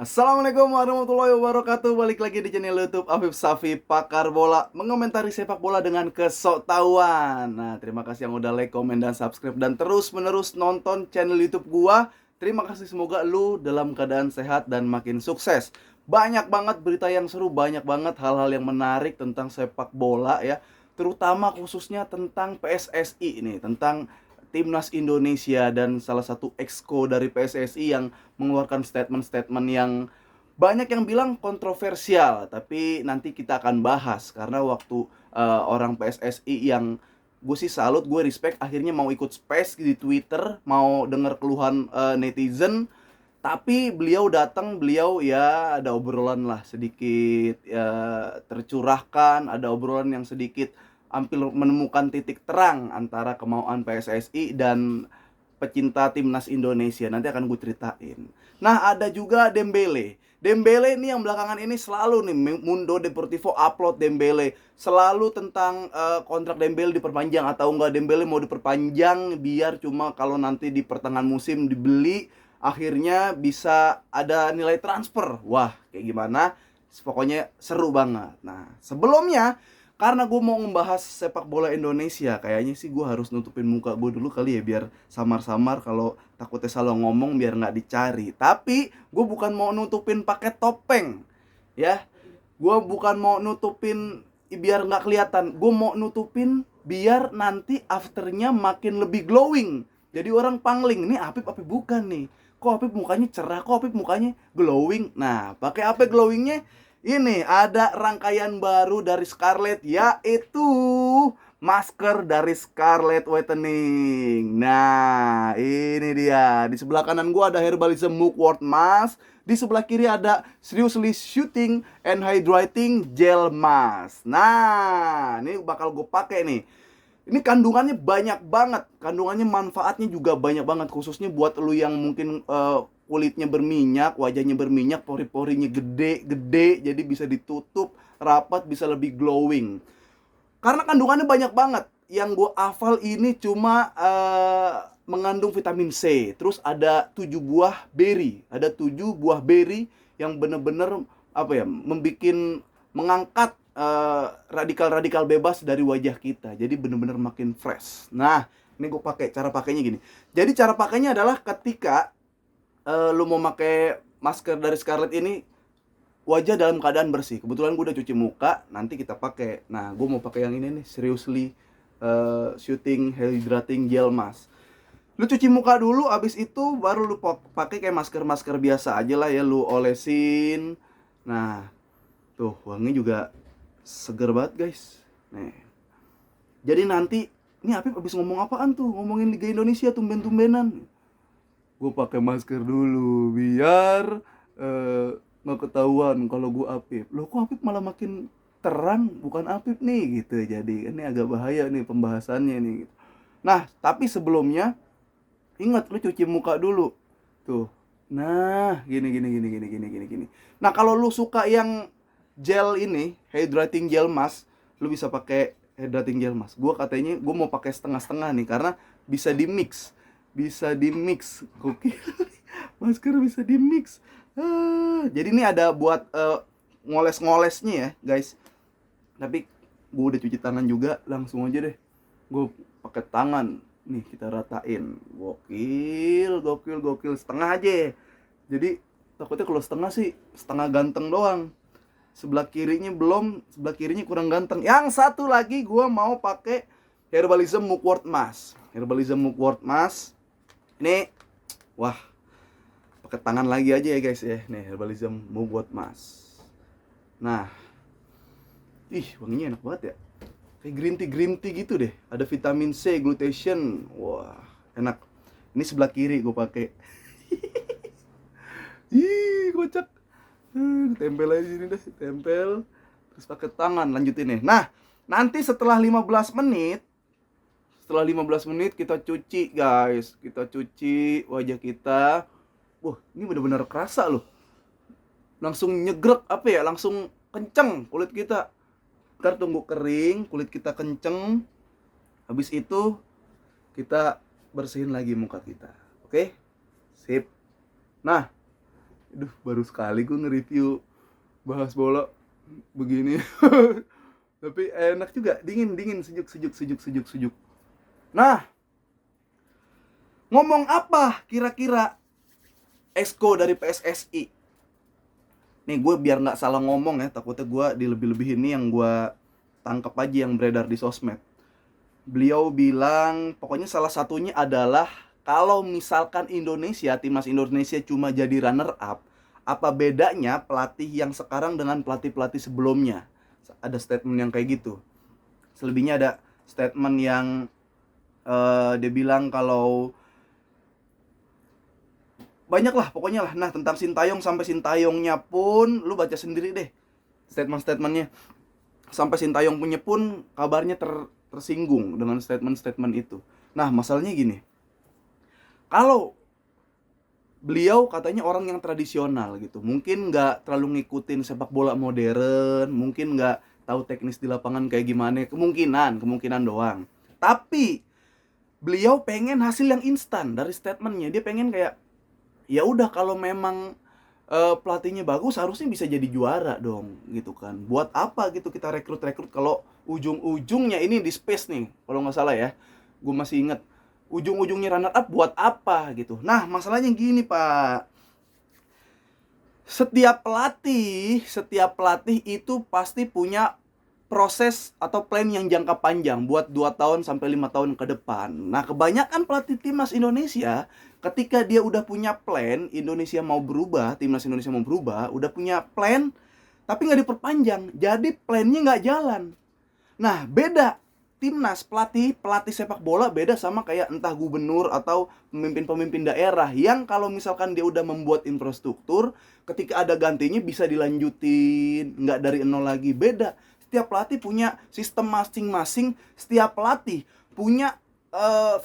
Assalamualaikum warahmatullahi wabarakatuh. Balik lagi di channel YouTube Afif Safi Pakar Bola, mengomentari sepak bola dengan kesoktahuan. Nah, terima kasih yang udah like, komen, dan subscribe dan terus menerus nonton channel YouTube gua. Terima kasih, semoga lu dalam keadaan sehat dan makin sukses. Banyak banget berita yang seru, banyak banget hal-hal yang menarik tentang sepak bola ya. Terutama khususnya tentang PSSI ini, tentang Timnas Indonesia, dan salah satu exco dari PSSI yang mengeluarkan statement-statement yang banyak yang bilang kontroversial, tapi nanti kita akan bahas karena waktu orang PSSI yang gue sih salut, gue respect, akhirnya mau ikut space di Twitter, mau denger keluhan netizen, tapi beliau datang, beliau ya ada obrolan lah sedikit ya, tercurahkan, ada obrolan yang sedikit hampir menemukan titik terang antara kemauan PSSI dan pecinta timnas Indonesia. Nanti akan gue ceritain. Nah, ada juga Dembele. Dembele ini yang belakangan ini selalu nih Mundo Deportivo upload Dembele, selalu tentang kontrak Dembele diperpanjang atau enggak, Dembele mau diperpanjang biar cuma kalau nanti di pertengahan musim dibeli, akhirnya bisa ada nilai transfer. Wah, kayak gimana? Pokoknya seru banget. Nah, sebelumnya, karena gue mau membahas sepak bola Indonesia, kayaknya sih gue harus nutupin muka gue dulu kali ya, biar samar-samar, kalau takutnya salah ngomong biar nggak dicari. Tapi gue bukan mau nutupin pakai topeng, ya. Gue bukan mau nutupin biar nggak kelihatan. Gue mau nutupin biar nanti afternya makin lebih glowing. Jadi orang pangling, nih Apip Apip bukan nih. Kok Apip mukanya cerah, kok Apip mukanya glowing. Nah, pakai apa glowingnya? Ini ada rangkaian baru dari Scarlett, yaitu masker dari Scarlett Whitening. Nah, ini dia. Di sebelah kanan gua ada Herbalism Mugwort Mask. Di sebelah kiri ada Seriously Shooting and Hydrating Gel Mask. Nah, ini bakal gue pakai nih. Ini kandungannya banyak banget, kandungannya, manfaatnya juga banyak banget, khususnya buat lu yang mungkin kulitnya berminyak, wajahnya berminyak, pori-porinya gede-gede, jadi bisa ditutup rapat, bisa lebih glowing. Karena kandungannya banyak banget. Yang gue hafal ini cuma mengandung vitamin C. Terus ada 7 buah berry. Ada 7 buah berry yang bener-bener apa ya, mengangkat radikal-radikal bebas dari wajah kita. Jadi bener-bener makin fresh. Nah, ini gue pakai, cara pakainya gini. Jadi cara pakainya adalah ketika lu mau pakai masker dari Scarlett ini, wajah dalam keadaan bersih. Kebetulan gue udah cuci muka, nanti kita pakai. Nah, gue mau pakai yang ini nih, Seriously Shooting Hydrating Gel Mask. Lu cuci muka dulu, abis itu baru lu pakai kayak masker-masker biasa aja lah ya, lu olesin. Nah, tuh wangi juga seger banget guys. Nih. Jadi nanti, ini Apip abis ngomong apaan tuh? Ngomongin Liga Indonesia tumben-tumbenan. Gue pakai masker dulu biar nggak ketahuan kalau gue Apip. Loh, kok Apip malah makin terang, bukan Apip nih gitu. Jadi ini agak bahaya nih pembahasannya nih. Nah, tapi sebelumnya ingat lu cuci muka dulu. Tuh. Nah, gini gini gini gini gini gini gini. Nah, kalau lu suka yang gel ini, hydrating gel mask, lu bisa pakai hydrating gel mask. Gua katanya gua mau pakai setengah-setengah nih karena bisa di mix. Bisa di mix. Oke. Masker bisa di mix. Jadi ini ada buat ngoles-ngolesnya ya, guys. Tapi gue udah cuci tangan juga, langsung aja deh gue pakai tangan. Nih kita ratain, gokil gokil gokil, setengah aja. Jadi takutnya kalau setengah sih setengah ganteng doang, sebelah kirinya belum, sebelah kirinya kurang ganteng. Yang satu lagi gue mau pakai Herbalism Mugwort Mask. Herbalism Mugwort Mask ini, wah, pakai tangan lagi aja ya guys ya. Nih Herbalism Mugwort Mask. Nah, ih wanginya enak banget ya, kayak green tea gitu deh. Ada vitamin C, glutation. Wah, enak. Ini sebelah kiri gue pakai. Ih, kocak. Tempel aja sini deh, tempel. Terus pakai tangan, lanjutin nih. Nah, nanti setelah 15 menit, kita cuci, guys. Kita cuci wajah kita. Wah, ini bener-bener kerasa loh. Langsung nyegrek, apa ya? Langsung kenceng kulit kita. Ntar tunggu kering, kulit kita kenceng. Habis itu kita bersihin lagi muka kita. Oke? Sip. Nah, Aduh, baru sekali gue nge-review bahas bola begini. Tapi enak juga, dingin, sejuk. Nah, ngomong apa kira-kira Esko dari PSSI? Nih gue biar nggak salah ngomong ya, takutnya gue dilebih-lebihin. Ini yang gue tangkap aja yang beredar di sosmed. Beliau bilang, pokoknya salah satunya adalah kalau misalkan timnas Indonesia cuma jadi runner up, apa bedanya pelatih yang sekarang dengan pelatih-pelatih sebelumnya? Ada statement yang kayak gitu. Selebihnya ada statement yang dia bilang kalau banyak lah pokoknya lah. Nah, tentang Sintayong, sampai Sintayongnya pun lu baca sendiri deh statement-statementnya. Sampai Sintayong punya pun kabarnya tersinggung dengan statement-statement itu. Nah, masalahnya gini, kalau beliau katanya orang yang tradisional gitu, mungkin nggak terlalu ngikutin sepak bola modern, mungkin nggak tahu teknis di lapangan kayak gimana, kemungkinan doang. Tapi beliau pengen hasil yang instan dari statementnya. Dia pengen kayak, ya udah kalau memang pelatihnya bagus harusnya bisa jadi juara dong gitu kan. Buat apa gitu kita rekrut kalau ujung-ujungnya ini di space nih kalau nggak salah ya, gue masih inget ujung-ujungnya runner up buat apa gitu. Nah, masalahnya gini Pak, setiap pelatih itu pasti punya proses atau plan yang jangka panjang buat 2 tahun sampai 5 tahun ke depan. Nah, kebanyakan pelatih timnas Indonesia ketika dia udah punya plan, timnas Indonesia mau berubah, udah punya plan tapi nggak diperpanjang. Jadi plannya nggak jalan. Nah, beda pelatih sepak bola beda sama kayak entah gubernur atau pemimpin-pemimpin daerah yang kalau misalkan dia udah membuat infrastruktur, ketika ada gantinya bisa dilanjutin, nggak dari nol lagi. Beda. Setiap pelatih punya sistem masing-masing, setiap pelatih punya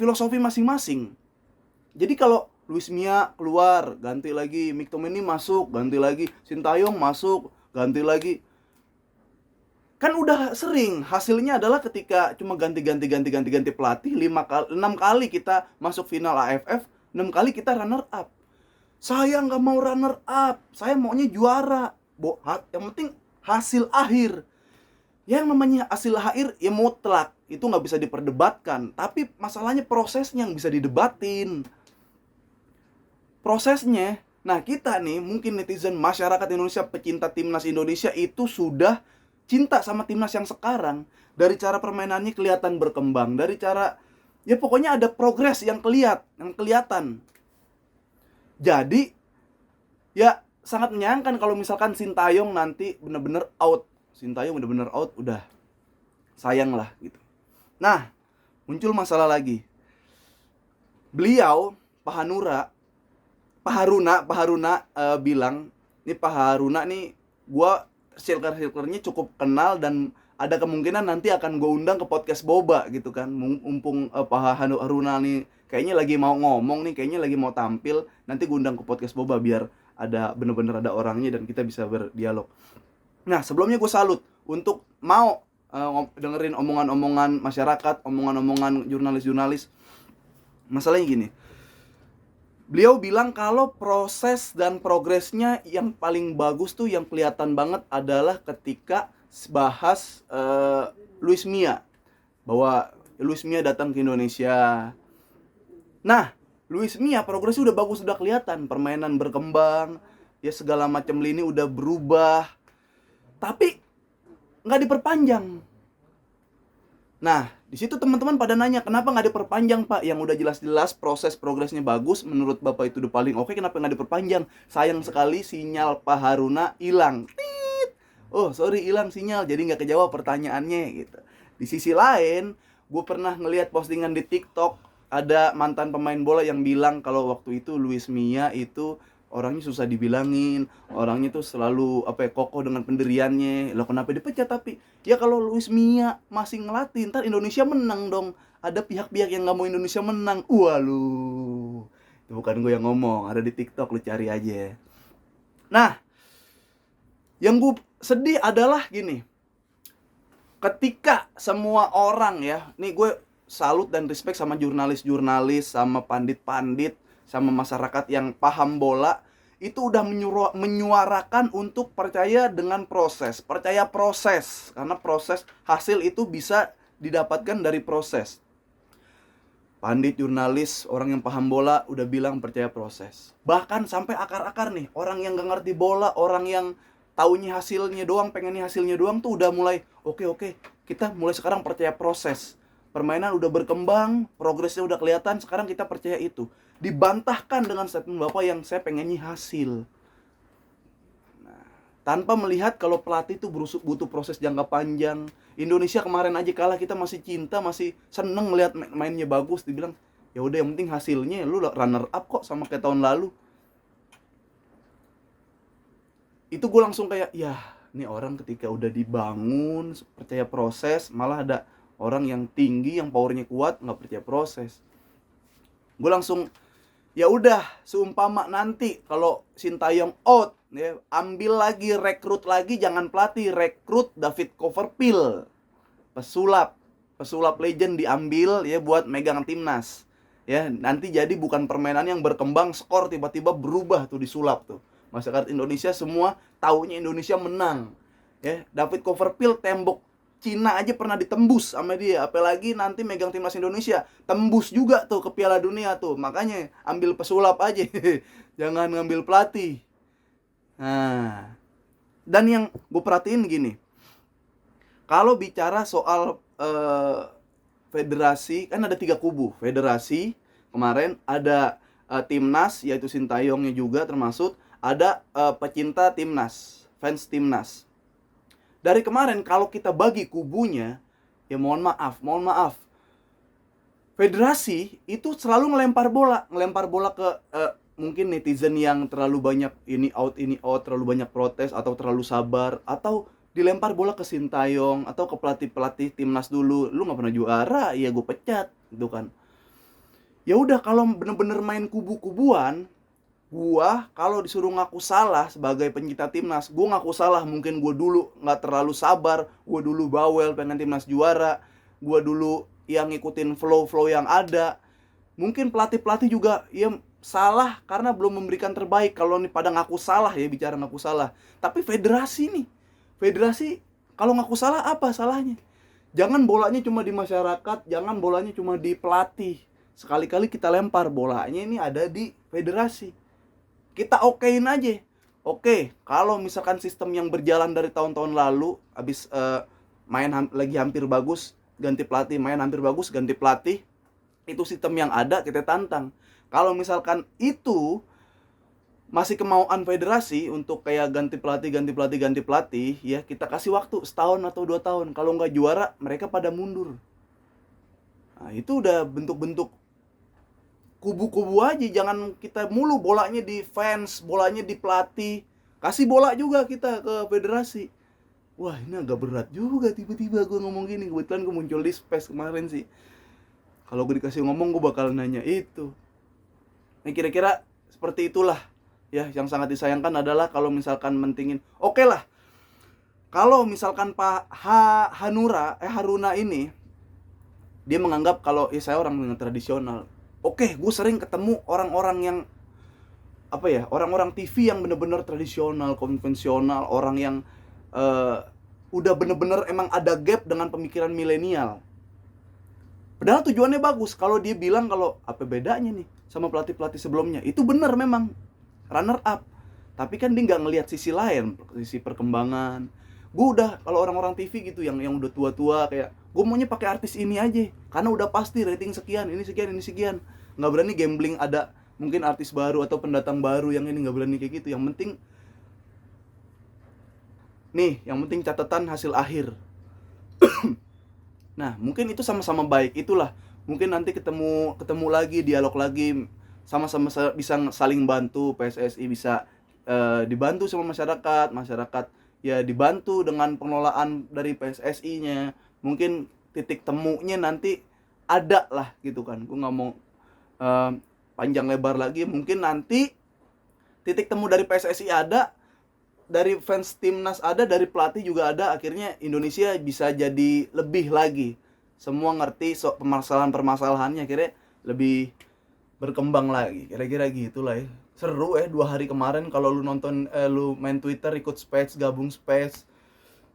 filosofi masing-masing. Jadi kalau Luis Mia keluar, ganti lagi, McTominay masuk, ganti lagi, Sintayong masuk, ganti lagi. Kan udah sering, hasilnya adalah ketika cuma ganti pelatih 6 kali kita masuk final AFF, 6 kali kita runner up. Saya nggak mau runner up, saya maunya juara. Yang penting hasil akhir. Yang namanya hasil akhir ya mutlak, itu nggak bisa diperdebatkan. Tapi masalahnya prosesnya yang bisa didebatin. Prosesnya. Nah, kita nih mungkin netizen, masyarakat Indonesia, pecinta timnas Indonesia itu sudah cinta sama timnas yang sekarang. Dari cara permainannya kelihatan berkembang, dari cara ya pokoknya ada progres yang kelihatan. Jadi ya sangat menyayangkan kalau misalkan Sintayong nanti bener-bener out. Udah sayang lah gitu. Nah, muncul masalah lagi. Beliau Pak Haruna bilang, nih Pak Haruna nih gua circle-nya cukup kenal dan ada kemungkinan nanti akan gue undang ke podcast Boba gitu kan. Mumpung Pak Haruna nih kayaknya lagi mau ngomong nih, kayaknya lagi mau tampil, nanti gue undang ke podcast Boba biar bener-bener ada orangnya dan kita bisa berdialog. Nah, sebelumnya gue salut untuk mau dengerin omongan-omongan masyarakat, omongan-omongan jurnalis-jurnalis. Masalahnya gini, beliau bilang kalau proses dan progresnya yang paling bagus tuh yang kelihatan banget adalah ketika bahas Luis Mia. Bahwa Luis Mia datang ke Indonesia. Nah, Luis Mia progresnya udah bagus, udah kelihatan. Permainan berkembang, ya segala macam lini udah berubah. Tapi nggak diperpanjang. Nah, di situ teman-teman pada nanya, kenapa nggak diperpanjang Pak? Yang udah jelas-jelas proses progresnya bagus, menurut Bapak itu udah paling oke, kenapa nggak diperpanjang? Sayang sekali sinyal Pak Haruna hilang. Oh sorry, hilang sinyal, jadi nggak kejawab pertanyaannya gitu. Di sisi lain, gue pernah ngelihat postingan di TikTok, ada mantan pemain bola yang bilang kalau waktu itu Luis Mia itu orangnya susah dibilangin, orangnya tuh selalu kokoh dengan pendiriannya. Loh kenapa dipecat? Tapi ya kalau Luis Mia masih ngelatih, ntar Indonesia menang dong. Ada pihak-pihak yang nggak mau Indonesia menang. Waduh, itu bukan gue yang ngomong, ada di TikTok, lu cari aja. Nah, yang gue sedih adalah gini, ketika semua orang ya, nih gue salut dan respect sama jurnalis-jurnalis, sama pandit-pandit, sama masyarakat yang paham bola, itu udah menyuarakan untuk percaya dengan proses, percaya proses, karena proses hasil itu bisa didapatkan dari proses. Pandit, jurnalis, orang yang paham bola udah bilang percaya proses. Bahkan sampai akar-akar nih, orang yang gak ngerti bola, orang yang taunya hasilnya doang, pengennya hasilnya doang tuh udah mulai oke, kita mulai sekarang percaya proses. Permainan udah berkembang, progresnya udah kelihatan, sekarang kita percaya itu. Dibantahkan dengan statement Bapak yang saya pengennya hasil. Tanpa melihat kalau pelatih itu butuh proses jangka panjang. Indonesia kemarin aja kalah, kita masih cinta, masih seneng melihat mainnya bagus. Dibilang, ya udah yang penting hasilnya, lu runner up kok sama kayak tahun lalu. Itu gue langsung kayak, ya ini orang ketika udah dibangun, percaya proses, malah ada orang yang tinggi, yang powernya kuat, nggak percaya proses. Gue langsung, ya udah, seumpama nanti kalau Sintayong out, ya, ambil lagi, rekrut lagi, jangan pelatih, rekrut David Copperfield, pesulap legend diambil ya buat megang timnas. Ya, nanti jadi bukan permainan yang berkembang, skor tiba-tiba berubah tuh disulap tuh. Masyarakat Indonesia semua taunya Indonesia menang. Ya, David Copperfield tembok Cina aja pernah ditembus sama dia, apalagi nanti megang timnas Indonesia, tembus juga tuh ke Piala Dunia tuh. Makanya ambil pesulap aja, jangan ngambil pelatih. Nah, dan yang gue perhatiin gini, kalau bicara soal federasi, kan ada 3 kubu. Federasi, kemarin ada timnas, yaitu Sintayongnya juga termasuk, ada pecinta timnas, fans timnas. Dari kemarin kalau kita bagi kubunya, ya mohon maaf, federasi itu selalu ngelempar bola ke mungkin netizen yang terlalu banyak ini out, terlalu banyak protes atau terlalu sabar, atau dilempar bola ke Sintayong atau ke pelatih timnas dulu, lu nggak pernah juara, ya gue pecat, gitu kan. Ya udah, kalau bener-bener main kubu-kubuan, gua kalau disuruh ngaku salah sebagai pencinta timnas, gua ngaku salah. Mungkin gua dulu nggak terlalu sabar, gua dulu bawel pengen timnas juara, gua dulu yang ngikutin flow yang ada. Mungkin pelatih juga ya salah karena belum memberikan terbaik. Kalau nih pada ngaku salah, ya bicara ngaku salah. Tapi federasi kalau ngaku salah, apa salahnya? Jangan bolanya cuma di masyarakat, jangan bolanya cuma di pelatih. Sekali-kali kita lempar bolanya ini ada di federasi. Kita okein aja. Oke, kalau misalkan sistem yang berjalan dari tahun-tahun lalu, habis main lagi hampir bagus, ganti pelatih, main hampir bagus, ganti pelatih, itu sistem yang ada, kita tantang. Kalau misalkan itu masih kemauan federasi untuk kayak ganti pelatih, ya kita kasih waktu setahun atau 2 tahun. Kalau nggak juara, mereka pada mundur. Nah, itu udah bentuk-bentuk kubu-kubu aja. Jangan kita mulu bolanya di fans, bolanya di pelatih. Kasih bola juga kita ke federasi. Wah, ini agak berat juga tiba-tiba gue ngomong gini. Kebetulan gue muncul di space kemarin sih. Kalau gue dikasih ngomong, gue bakal nanya itu. Nah, kira-kira seperti itulah. Ya, yang sangat disayangkan adalah kalau misalkan mentingin, oke lah, kalau misalkan Pak Haruna ini, dia menganggap kalau saya orang yang tradisional. Oke, gue sering ketemu orang-orang yang orang-orang TV yang bener-bener tradisional, konvensional, orang yang udah bener-bener emang ada gap dengan pemikiran milenial. Padahal tujuannya bagus. Kalau dia bilang kalau apa bedanya nih sama pelatih-pelatih sebelumnya, itu bener memang runner up. Tapi kan dia nggak ngelihat sisi lain, sisi perkembangan. Gue udah, kalau orang-orang TV gitu yang udah tua-tua, kayak gue maunya pakai artis ini aja karena udah pasti rating sekian, ini sekian. Nggak berani gambling ada mungkin artis baru atau pendatang baru yang ini, nggak berani kayak gitu. Yang penting catatan hasil akhir. Nah, mungkin itu sama-sama baik. Itulah, mungkin nanti ketemu lagi, dialog lagi, sama-sama bisa saling bantu. PSSI bisa dibantu sama masyarakat ya dibantu dengan pengelolaan dari PSSI-nya. Mungkin titik temunya nanti ada lah gitu kan. Gue nggak mau panjang lebar lagi. Mungkin nanti titik temu dari PSSI ada, dari fans timnas ada, dari pelatih juga ada. Akhirnya Indonesia bisa jadi lebih lagi, semua ngerti permasalahannya, akhirnya lebih berkembang lagi. Kira-kira gitulah ya. Seru 2 hari kemarin kalau lu nonton, lu main Twitter ikut space, gabung space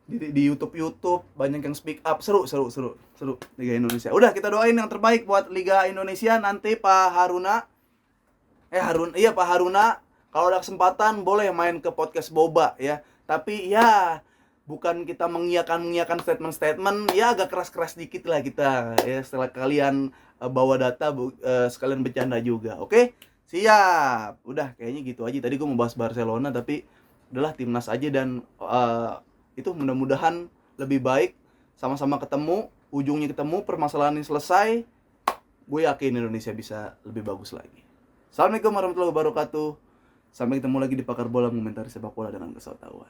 di YouTube banyak yang speak up. Seru Liga Indonesia. Udah, kita doain yang terbaik buat Liga Indonesia. Nanti Pak Haruna, Pak Haruna, kalau ada kesempatan boleh main ke podcast Boba ya. Tapi ya bukan kita mengiyakan statement-statement, ya agak keras-keras dikit lah kita ya, setelah kalian bawa data, sekalian bercanda juga. Oke? Siap. Udah, kayaknya gitu aja. Tadi gue mau bahas Barcelona tapi udahlah, timnas aja. Dan itu mudah-mudahan lebih baik, sama-sama ketemu, ujungnya ketemu, permasalahan ini selesai. Gue yakin Indonesia bisa lebih bagus lagi. Assalamualaikum warahmatullahi wabarakatuh. Sampai ketemu lagi di Pakar Bola, mengomentari sepak bola dengan kesotawan.